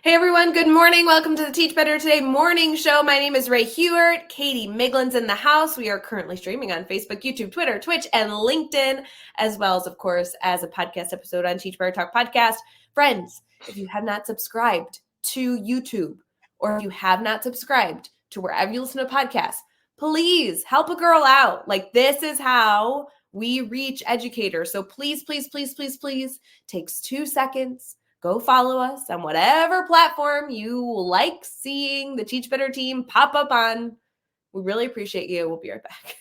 Hey everyone, good morning. Welcome to the Teach Better Today morning show. My name is Ray Hewart. Katie Miglin's in the house. We are currently streaming on Facebook, YouTube, Twitter, Twitch, and LinkedIn, as well as, of course, as a podcast episode on Teach Better Talk podcast. Friends, if you have not subscribed to YouTube or if you have not subscribed to wherever you listen to podcasts, please help a girl out. Like, this is how we reach educators. So please, please, please, please, please, takes 2 seconds. Go follow us on whatever platform you like seeing the Teach Better team pop up on. We really appreciate you. We'll be right back.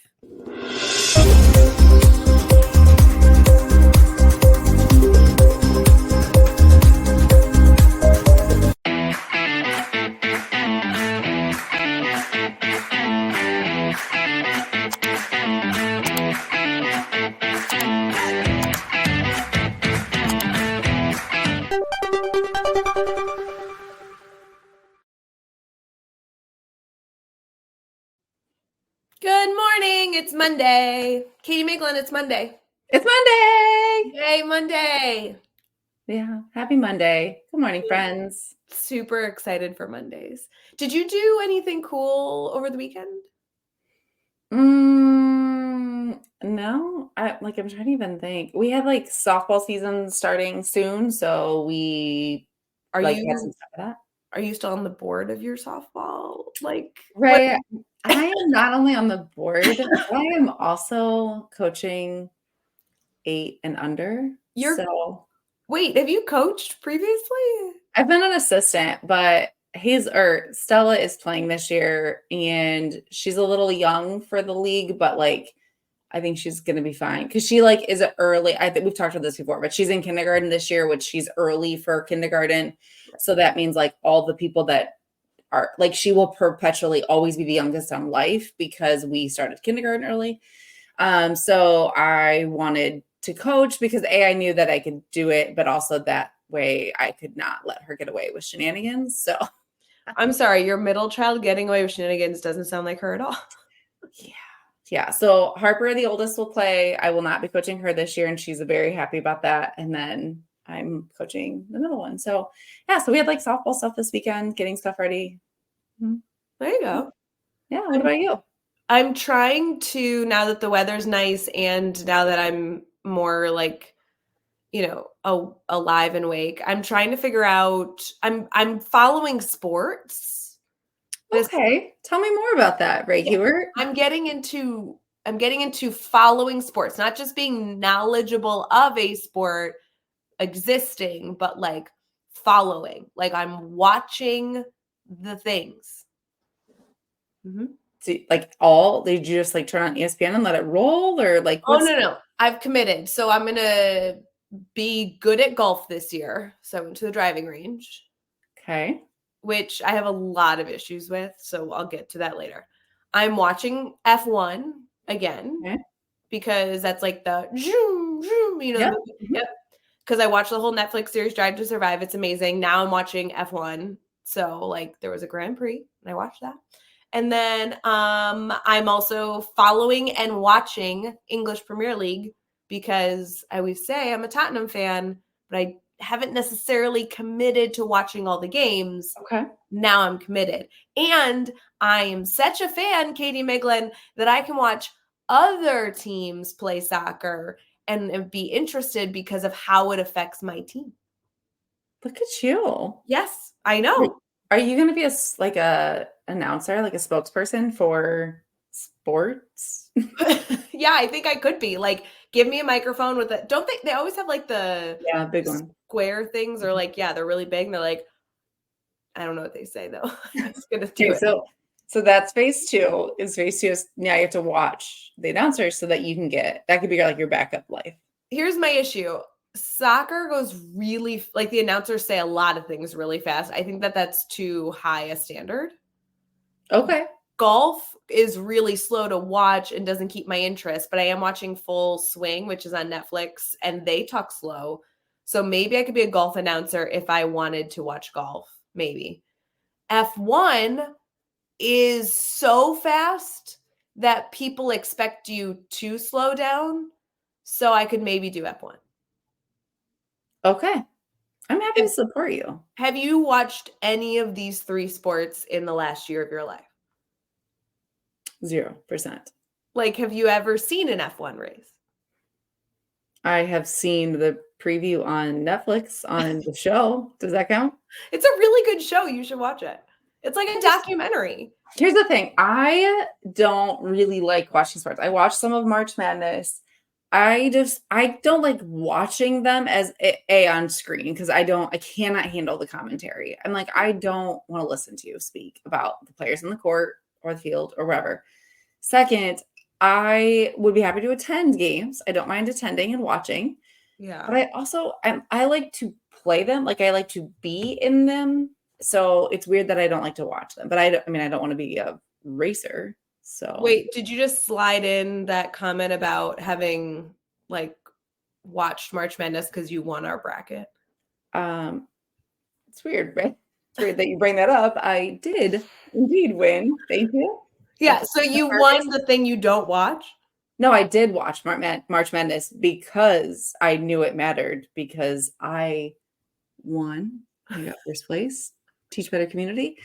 Good morning. It's Monday. Katie Miglin, it's Monday. It's Monday. Yay, Monday. Yeah. Happy Monday. Good morning, friends. Super excited for Mondays. Did you do anything cool over the weekend? No. I'm trying to even think. We had like softball season starting soon, so we had some stuff for that. Are you still on the board of your softball? Right. I am not only on the board, I am also coaching 8 and under. Wait, have you coached previously? I've been an assistant, but Stella is playing this year, and she's a little young for the league, but I think she's going to be fine because she is early. I think we've talked about this before, but she's in kindergarten this year, which she's early for kindergarten. So that means all the people that are she will perpetually always be the youngest on life because we started kindergarten early. So I wanted to coach because I knew that I could do it, but also that way I could not let her get away with shenanigans. So I'm sorry, your middle child getting away with shenanigans doesn't sound like her at all. Yeah. So Harper, the oldest, will play. I will not be coaching her this year, and she's very happy about that. And then I'm coaching the middle one. So yeah, so we had softball stuff this weekend, getting stuff ready. There you go. Yeah. What about you? I'm trying to, now that the weather's nice and now that I'm more alive and awake, I'm trying to figure out, I'm following sports. Okay. Tell me more about that, Ray Hewart. I'm getting into following sports, not just being knowledgeable of a sport existing, but following. I'm watching the things. Mm-hmm. Did you just turn on ESPN and let it roll, or Oh, no. I've committed. So I'm going to be good at golf this year. So I went to the driving range. Okay. Which I have a lot of issues with. So I'll get to that later. I'm watching F1 again because that's the zoom, zoom, Yep. Yep. Because I watched the whole Netflix series Drive to Survive. It's amazing. Now I'm watching F1. So there was a Grand Prix and I watched that. And then I'm also following and watching English Premier League because I always say I'm a Tottenham fan, but I haven't necessarily committed to watching all the games. Okay. Now I'm committed. And I am such a fan, Katie Miglin, that I can watch other teams play soccer and be interested because of how it affects my team. Look at you. Yes, I know. Are you going to be a announcer, a spokesperson for sports? Yeah, I think I could be. Give me a microphone with it. Don't they always have the big one square things, or they're really big and they're I don't know what they say though. I'm just gonna do it. So that's phase 2. Phase 2 is now you have to watch the announcers so that you can that could be your backup life. Here's my issue. Soccer goes really, the announcers say a lot of things really fast. I think that's too high a standard. Okay. Golf is really slow to watch and doesn't keep my interest, but I am watching Full Swing, which is on Netflix, and they talk slow. So maybe I could be a golf announcer if I wanted to watch golf, maybe. F1 is so fast that people expect you to slow down. So I could maybe do F1. Okay. I'm happy to support you. Have you watched any of these 3 sports in the last year of your life? 0%. Like, have you ever seen an F1 race? I have seen the preview on Netflix on the show. Does that count? It's a really good show. You should watch it. It's like a documentary. Here's the thing. I don't really like watching sports. I watched some of March Madness. I don't like watching them as a on screen because I cannot handle the commentary. I'm like, I don't want to listen to you speak about the players in the court or the field or wherever. Second, I would be happy to attend games. I don't mind attending and watching. Yeah. But I also I like to play them. Like I like to be in them. So it's weird that I don't like to watch them. But I don't want to be a racer. So Wait, did you just slide in that comment about having like watched March Madness because you won our bracket? It's weird, right? It's weird that you bring that up. I did indeed win. Thank you. Yeah, so you won the thing you don't watch? No, I did watch March Madness because I knew it mattered because I won. I got first place. Teach Better Community.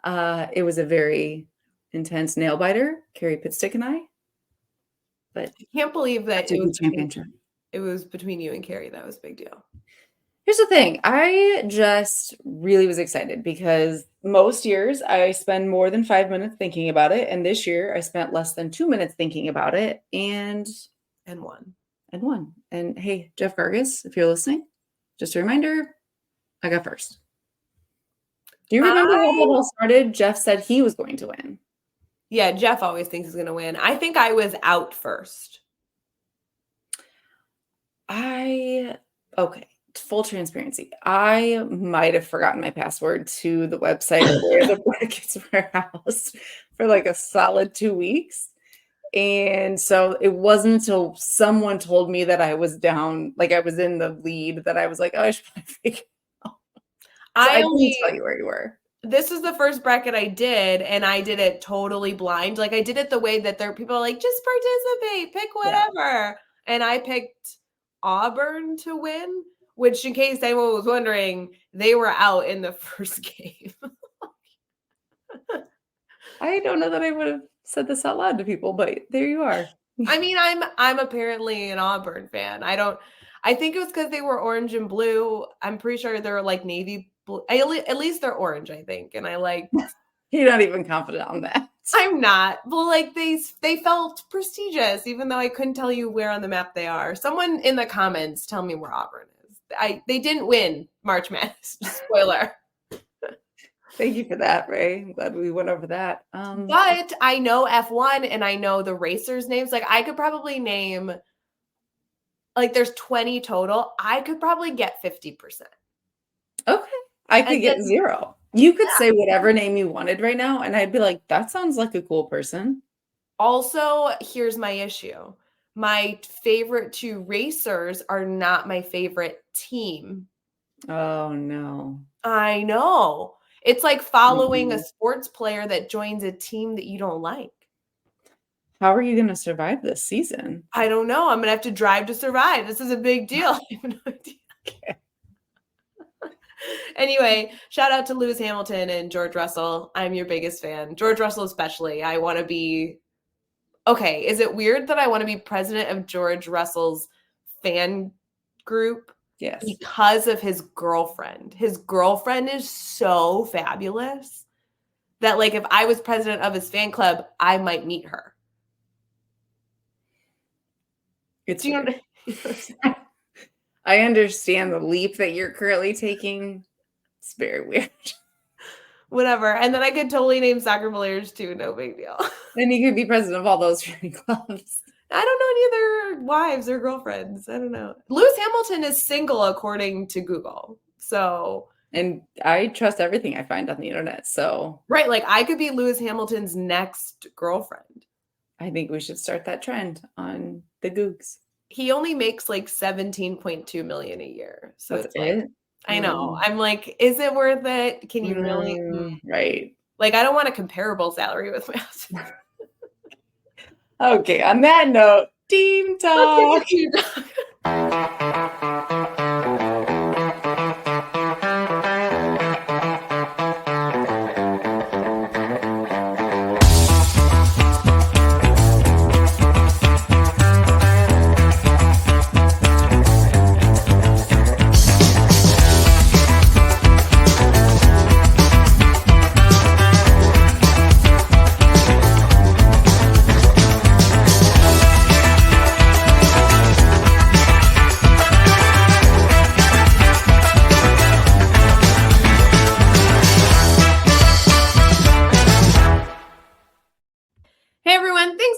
It was a very intense nail biter, Carrie Pitstick and I. But I can't believe that it was between you and Carrie. That was a big deal. Here's the thing. I just really was excited because most years I spend more than 5 minutes thinking about it. And this year I spent less than 2 minutes thinking about it and won. And hey, Jeff Gargis, if you're listening, just a reminder, I got first. Do you remember how that all started? Jeff said he was going to win. Yeah, Jeff always thinks he's going to win. I think I was out first. Okay, full transparency. I might have forgotten my password to the website where the brackets were housed for like a solid 2 weeks. And so it wasn't until someone told me that I was down, like I was in the lead, that I was like, oh, I should probably figure it out. So I couldn't tell you where you were. This is the first bracket I did, and I did it totally blind. Like I did it the way that there are people are like, just participate, pick whatever. Yeah. And I picked Auburn to win, which in case anyone was wondering, they were out in the first game. I don't know that I would have said this out loud to people, but there you are. I mean, I'm apparently an Auburn fan. I think it was because they were orange and blue. I'm pretty sure they're like navy blue. At least they're orange, I think. And I like. You're not even confident on that. I'm not. Well, like they felt prestigious, even though I couldn't tell you where on the map they are. Someone in the comments tell me where Auburn is. They didn't win March Madness. Spoiler. Thank you for that, Ray. I'm glad we went over that. But I know F1 and I know the racers' names. Like I could probably name, like there's 20 total. I could probably get 50%. Okay. I could get 0. You could say whatever name you wanted right now, and I'd be like, that sounds like a cool person. Also, here's my issue. My favorite 2 racers are not my favorite team. Oh, no. I know. It's like following a sports player that joins a team that you don't like. How are you going to survive this season? I don't know. I'm going to have to drive to survive. This is a big deal. I have no idea. Okay. Anyway, shout out to Lewis Hamilton and George Russell. I'm your biggest fan. George Russell especially. I want to be... Okay, is it weird that I want to be president of George Russell's fan group? Yes. Because of his girlfriend. His girlfriend is so fabulous that, like, if I was president of his fan club, I might meet her. It's I understand the leap that you're currently taking. It's very weird. Whatever. And then I could totally name soccer players too. No big deal. Then you could be president of all those fan clubs. I don't know any of their wives or girlfriends. I don't know. Lewis Hamilton is single according to Google. So. And I trust everything I find on the internet. So. Right. Like I could be Lewis Hamilton's next girlfriend. I think we should start that trend on the Googs. He only makes like 17.2 million a year. So that's it's like, it? I know. I'm like, is it worth it? Can you really? Right. Like, I don't want a comparable salary with my husband. Okay, on that note, team talk.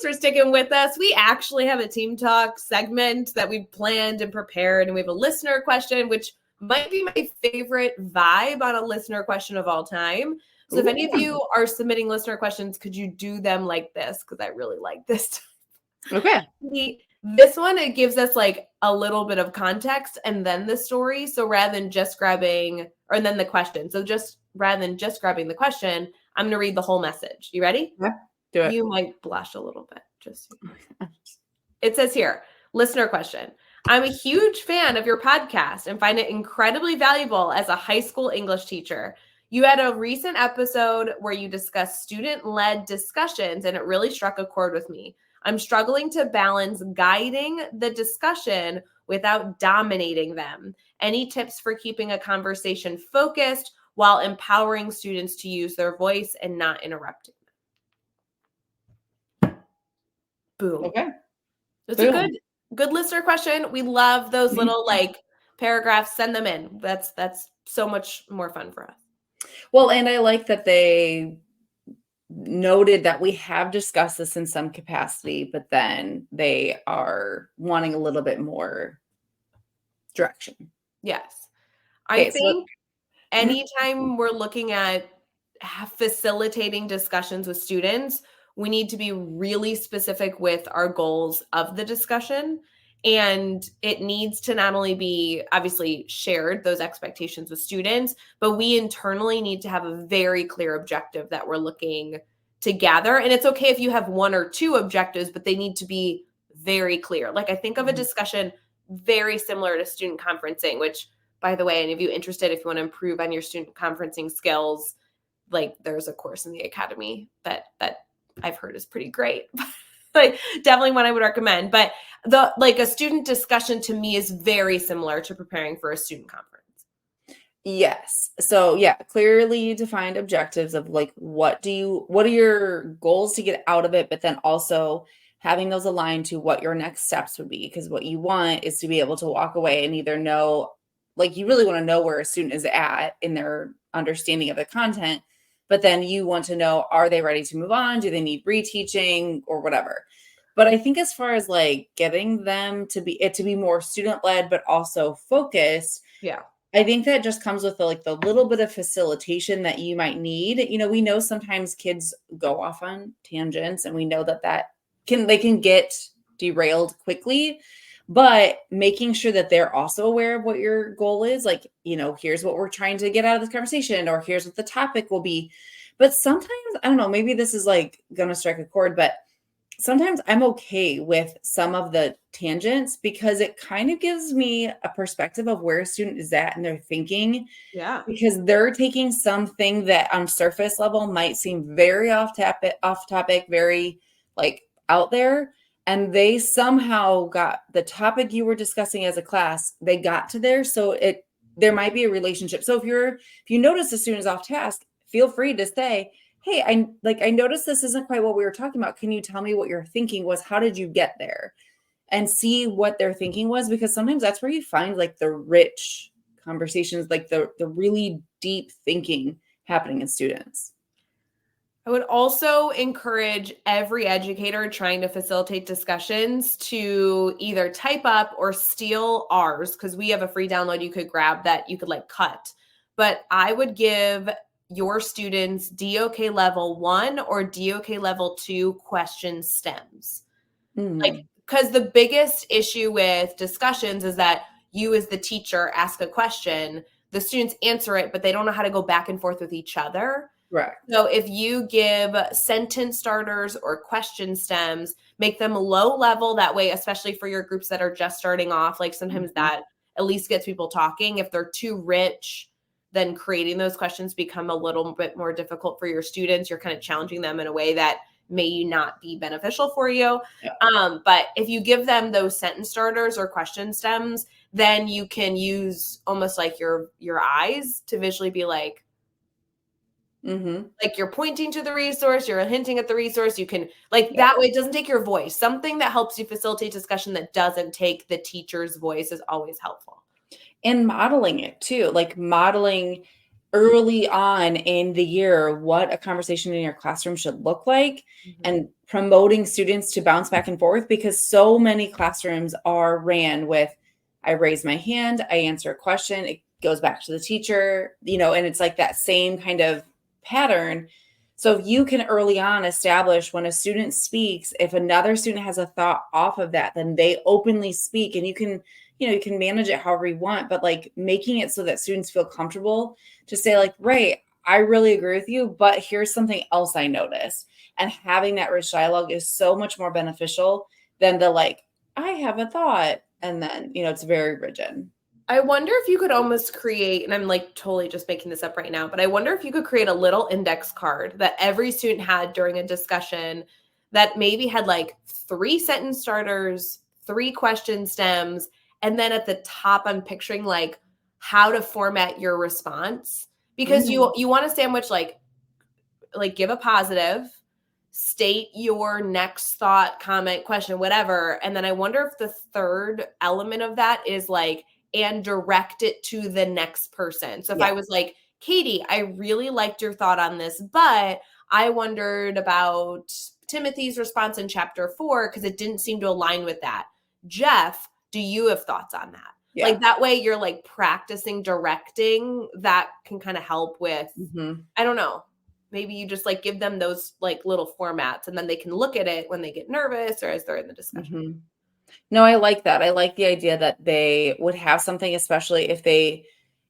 for sticking with us. We actually have a team talk segment that we've planned and prepared, and we have a listener question, which might be my favorite vibe on a listener question of all time. So if any of you are submitting listener questions, could you do them like this? Because I really like this. Okay. This one, it gives us like a little bit of context and then the story. So rather than just grabbing, or then the question. So just rather than just grabbing the question, I'm going to read the whole message. You ready? Yeah, do it. You might blush a little bit. Just it says here, listener question. I'm a huge fan of your podcast and find it incredibly valuable as a high school English teacher. You had a recent episode where you discussed student-led discussions, and it really struck a chord with me. I'm struggling to balance guiding the discussion without dominating them. Any tips for keeping a conversation focused while empowering students to use their voice and not interrupting them? Boom. Okay. It's a good listener question. We love those little like paragraphs. Send them in. That's so much more fun for us. Well, and I like that they noted that we have discussed this in some capacity, but then they are wanting a little bit more direction. Yes. Okay, I think anytime we're looking at facilitating discussions with students, we need to be really specific with our goals of the discussion. And it needs to not only be obviously shared, those expectations with students, but we internally need to have a very clear objective that we're looking to gather. And it's okay if you have one or two objectives, but they need to be very clear. Like I think of a discussion very similar to student conferencing, which, by the way, any of you interested, if you want to improve on your student conferencing skills, like there's a course in the academy that I've heard is pretty great. Like definitely one I would recommend. But a student discussion to me is very similar to preparing for a student conference. Yes. So yeah, clearly defined objectives of like what are your goals to get out of it, but then also having those aligned to what your next steps would be. Because what you want is to be able to walk away and either know, like you really want to know where a student is at in their understanding of the content, but then you want to know, are they ready to move on? Do they need reteaching or whatever? But I think as far as like getting them to be more student-led, but also focused. Yeah. I think that just comes with the little bit of facilitation that you might need. You know, we know sometimes kids go off on tangents and we know that they can get derailed quickly, but making sure that they're also aware of what your goal is. Like, you know, here's what we're trying to get out of this conversation, or here's what the topic will be. But sometimes, I don't know, maybe this is like going to strike a chord, but sometimes I'm okay with some of the tangents because it kind of gives me a perspective of where a student is at and their thinking. Yeah. Because they're taking something that on surface level might seem very off topic, very like out there. And they somehow got the topic you were discussing as a class, they got to there. So there might be a relationship. So if you notice the student is off task, feel free to say, hey, I noticed this isn't quite what we were talking about. Can you tell me what your thinking was? How did you get there? And see what their thinking was, because sometimes that's where you find like the rich conversations, like the really deep thinking happening in students. I would also encourage every educator trying to facilitate discussions to either type up or steal ours, because we have a free download you could grab that you could like cut. But I would give your students DOK level 1 or DOK level 2 question stems. Like, because the biggest issue with discussions is that you as the teacher ask a question, the students answer it, but they don't know how to go back and forth with each other. Right. So if you give sentence starters or question stems, make them low level that way, especially for your groups that are just starting off, like sometimes that at least gets people talking. If they're too rich, then creating those questions become a little bit more difficult for your students. You're kind of challenging them in a way that may not be beneficial for you. Yeah. But if you give them those sentence starters or question stems, then you can use almost like your eyes to visually be like, like you're pointing to the resource, you're hinting at the resource. You can that way, it doesn't take your voice. Something that helps you facilitate discussion that doesn't take the teacher's voice is always helpful. And modeling it too, like modeling early on in the year what a conversation in your classroom should look like, and promoting students to bounce back and forth, because so many classrooms are ran with, I raise my hand, I answer a question, it goes back to the teacher, and it's like that same kind of pattern. So if you can early on establish when a student speaks, if another student has a thought off of that, then they openly speak, and you can manage it however you want, but like making it so that students feel comfortable to say like, right, I really agree with you, but here's something else I noticed. And having that rich dialogue is so much more beneficial than the like, I have a thought. And then, it's very rigid. I wonder if you could almost create, and I'm like totally just making this up right now, but I wonder if you could create a little index card that every student had during a discussion that maybe had like 3 sentence starters, 3 question stems, and then at the top, I'm picturing like how to format your response, because you want to sandwich like give a positive, state your next thought, comment, question, whatever. And then I wonder if the third element of that is like, and direct it to the next person. So if I was like, Katie, I really liked your thought on this, but I wondered about Timothy's response in chapter 4 because it didn't seem to align with that. Jeff, do you have thoughts on that? Yeah. Like that way you're like practicing directing. That can kind of help with, I don't know, maybe you just like give them those like little formats and then they can look at it when they get nervous or as they're in the discussion. No, I like that. I like the idea that they would have something, especially if they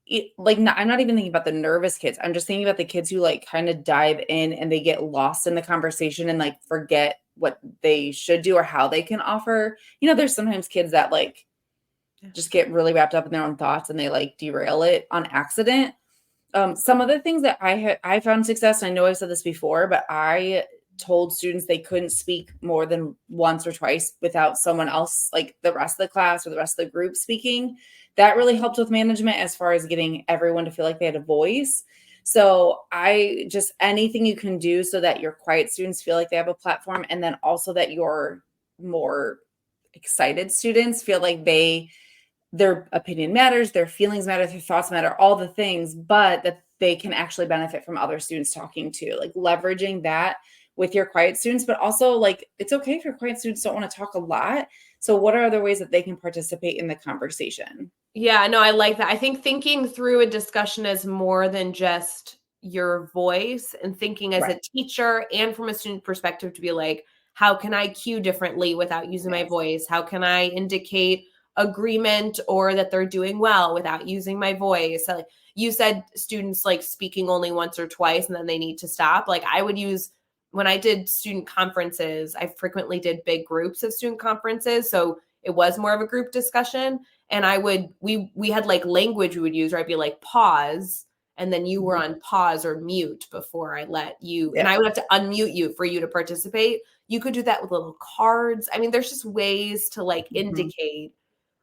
I'm not even thinking about the nervous kids. I'm just thinking about the kids who like kind of dive in and they get lost in the conversation and like forget what they should do or how they can offer. There's sometimes kids that like just get really wrapped up in their own thoughts and they like derail it on accident. Some of the things that I found success, and I know I've said this before, but I told students they couldn't speak more than once or twice without someone else, like the rest of the class or the rest of the group speaking. That really helped with management as far as getting everyone to feel like they had a voice. So anything you can do so that your quiet students feel like they have a platform, and then also that your more excited students feel like their opinion matters, their feelings matter, their thoughts matter, all the things, but that they can actually benefit from other students talking too, like leveraging that with your quiet students. But also like, it's okay if your quiet students don't want to talk a lot. So what are other ways that they can participate in the conversation? Yeah, no, I like that. I think thinking through a discussion as more than just your voice, and thinking as a teacher and from a student perspective to be like, how can I cue differently without using my voice? How can I indicate agreement or that they're doing well without using my voice? So, like you said, students like speaking only once or twice and then they need to stop. Like I would use, when I did student conferences, I frequently did big groups of student conferences. So it was more of a group discussion. And we had like language we would use, where I'd be like, pause. And then you were on pause or mute before I let you, and I would have to unmute you for you to participate. You could do that with little cards. I mean, there's just ways to like indicate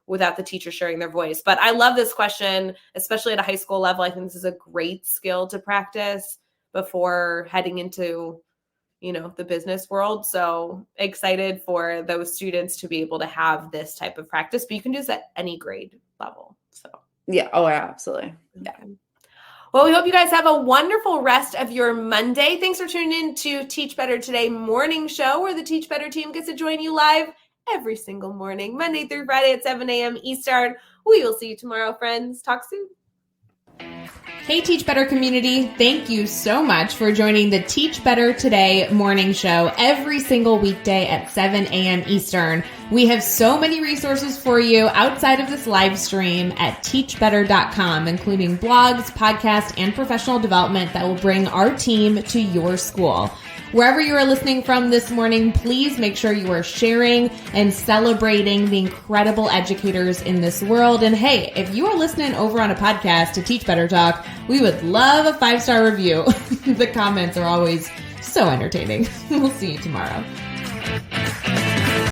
without the teacher sharing their voice. But I love this question, especially at a high school level. I think this is a great skill to practice before heading into, the business world. So excited for those students to be able to have this type of practice, but you can do this at any grade level. So yeah. Oh, yeah, absolutely. Yeah. Okay. Well, we hope you guys have a wonderful rest of your Monday. Thanks for tuning in to Teach Better Today morning show, where the Teach Better team gets to join you live every single morning, Monday through Friday at 7 a.m. Eastern. We will see you tomorrow, friends. Talk soon. Hey, Teach Better community. Thank you so much for joining the Teach Better Today morning show every single weekday at 7 a.m. Eastern. We have so many resources for you outside of this live stream at teachbetter.com, including blogs, podcasts, and professional development that will bring our team to your school. Wherever you are listening from this morning, please make sure you are sharing and celebrating the incredible educators in this world. And hey, if you are listening over on a podcast to Teach Better Talk, we would love a 5-star review. The comments are always so entertaining. We'll see you tomorrow.